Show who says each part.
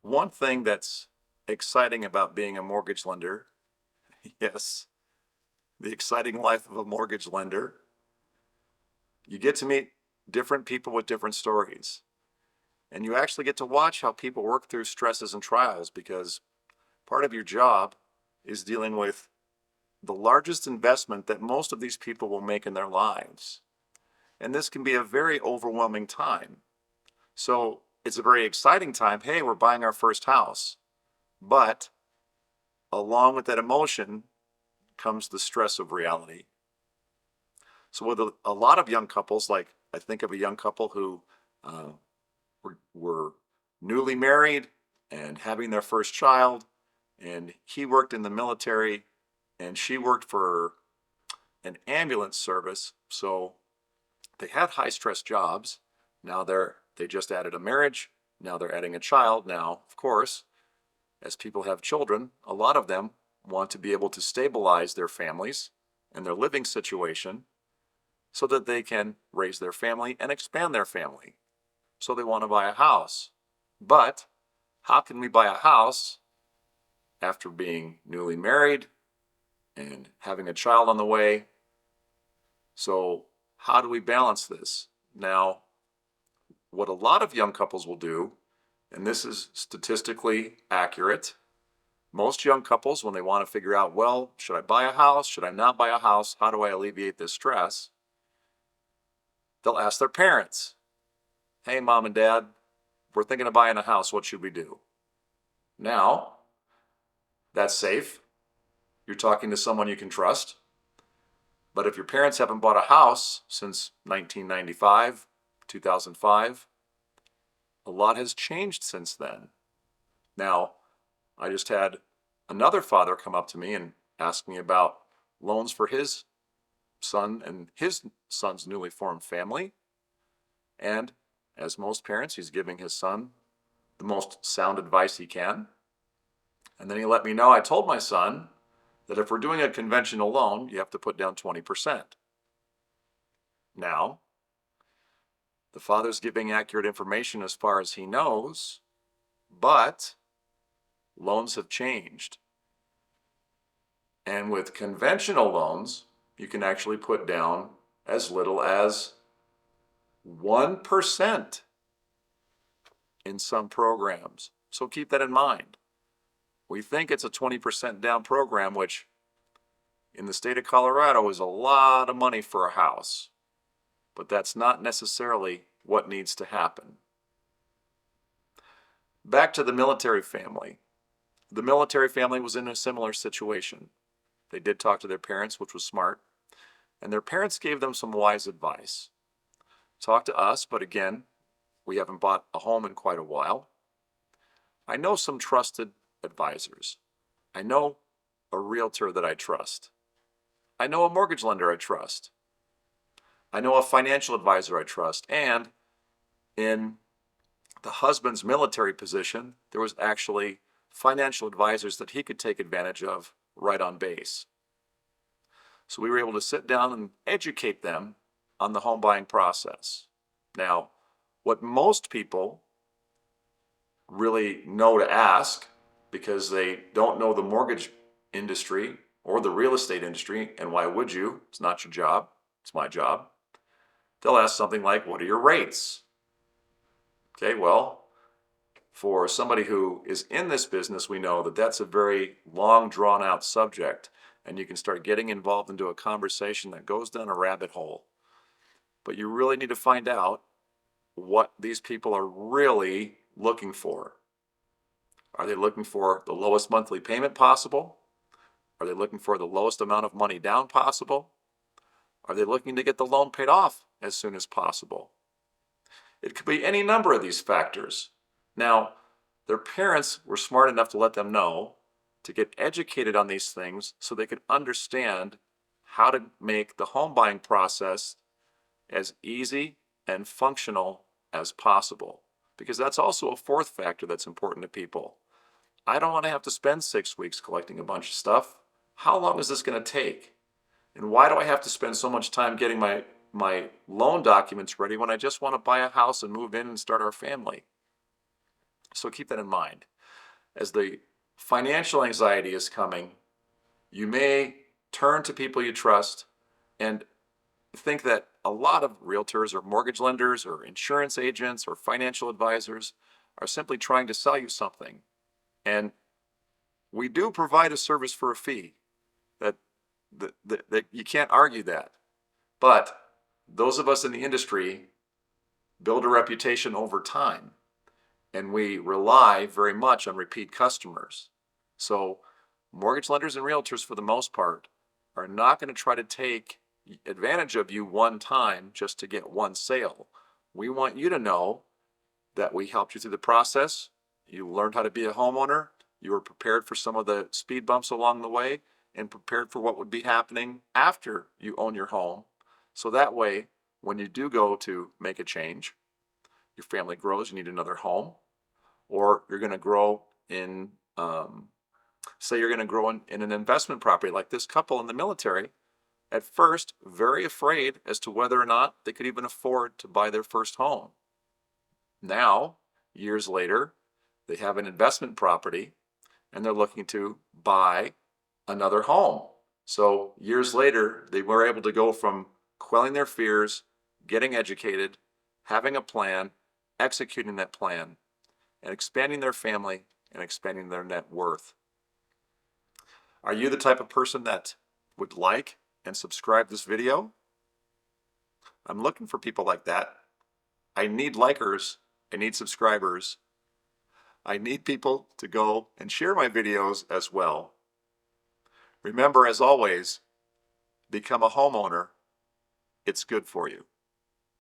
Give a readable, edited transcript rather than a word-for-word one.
Speaker 1: One thing that's exciting about being a mortgage lender, yes, the exciting life of a mortgage lender, you get to meet different people with different stories. And you actually get to watch how people work through stresses and trials because part of your job is dealing with the largest investment that most of these people will make in their lives. And this can be a very overwhelming time. So it's a very exciting time. Hey, we're buying our first house. But along with that emotion comes the stress of reality. So with a lot of young couples, like I think of a young couple who uh, were newly married and having their first child, and he worked in the military and she worked for an ambulance service. So they had high stress jobs. Now they just added a marriage. Now they're adding a child. Now, of course, as people have children, a lot of them want to be able to stabilize their families and their living situation so that they can raise their family and expand their family. So they want to buy a house. But how can we buy a house after being newly married and having a child on the way? So how do we balance this? Now, what a lot of young couples will do, and this is statistically accurate, most young couples, when they want to figure out, well, should I buy a house? Should I not buy a house? How do I alleviate this stress? They'll ask their parents, hey, mom and dad, we're thinking of buying a house. What should we do? Now, that's safe. You're talking to someone you can trust. But if your parents haven't bought a house since 1995, 2005, a lot has changed since then. Now, I just had another father come up to me and ask me about loans for his son and his son's newly formed family. And as most parents, he's giving his son the most sound advice he can. And then he let me know, I told my son that if we're doing a conventional loan, you have to put down 20%. Now, the father's giving accurate information as far as he knows, but loans have changed. And with conventional loans, you can actually put down as little as 1% in some programs. So keep that in mind. We think it's a 20% down program, which in the state of Colorado is a lot of money for a house. But that's not necessarily what needs to happen. Back to the military family. The military family was in a similar situation. They did talk to their parents, which was smart, and their parents gave them some wise advice. Talk to us, but again, we haven't bought a home in quite a while. I know some trusted advisors. I know a realtor that I trust. I know a mortgage lender I trust. I know a financial advisor I trust. And in the husband's military position, there was actually financial advisors that he could take advantage of right on base. So we were able to sit down and educate them on the home buying process. Now, what most people really know to ask, because they don't know the mortgage industry or the real estate industry, and why would you? It's not your job, it's my job. They'll ask something like, what are your rates? Okay, well, for somebody who is in this business, we know that that's a very long, drawn-out subject, and you can start getting involved into a conversation that goes down a rabbit hole. But you really need to find out what these people are really looking for. Are they looking for the lowest monthly payment possible? Are they looking for the lowest amount of money down possible? Are they looking to get the loan paid off as soon as possible? It could be any number of these factors. Now, their parents were smart enough to let them know to get educated on these things so they could understand how to make the home buying process as easy and functional as possible. Because that's also a fourth factor that's important to people. I don't want to have to spend 6 weeks collecting a bunch of stuff. How long is this going to take? And why do I have to spend so much time getting my loan documents ready when I just want to buy a house and move in and start our family? So keep that in mind. As the financial anxiety is coming, you may turn to people you trust and think that a lot of realtors or mortgage lenders or insurance agents or financial advisors are simply trying to sell you something. And we do provide a service for a fee. That you can't argue that. But those of us in the industry build a reputation over time, and we rely very much on repeat customers. So mortgage lenders and realtors, for the most part, are not going to try to take advantage of you one time just to get one sale. We want you to know that we helped you through the process. You learned how to be a homeowner. You were prepared for some of the speed bumps along the way and prepared for what would be happening after you own your home. So that way, when you do go to make a change, your family grows, you need another home, or you're going to grow in, say you're going to grow in an investment property like this couple in the military, at first very afraid as to whether or not they could even afford to buy their first home. Now, years later, they have an investment property and they're looking to buy another home. So years later, they were able to go from quelling their fears, getting educated, having a plan, executing that plan, and expanding their family and expanding their net worth. Are you the type of person that would like and subscribe this video? I'm looking for people like that. I need likers. I need subscribers. I need people to go and share my videos as well. Remember, as always, become a homeowner. It's good for you.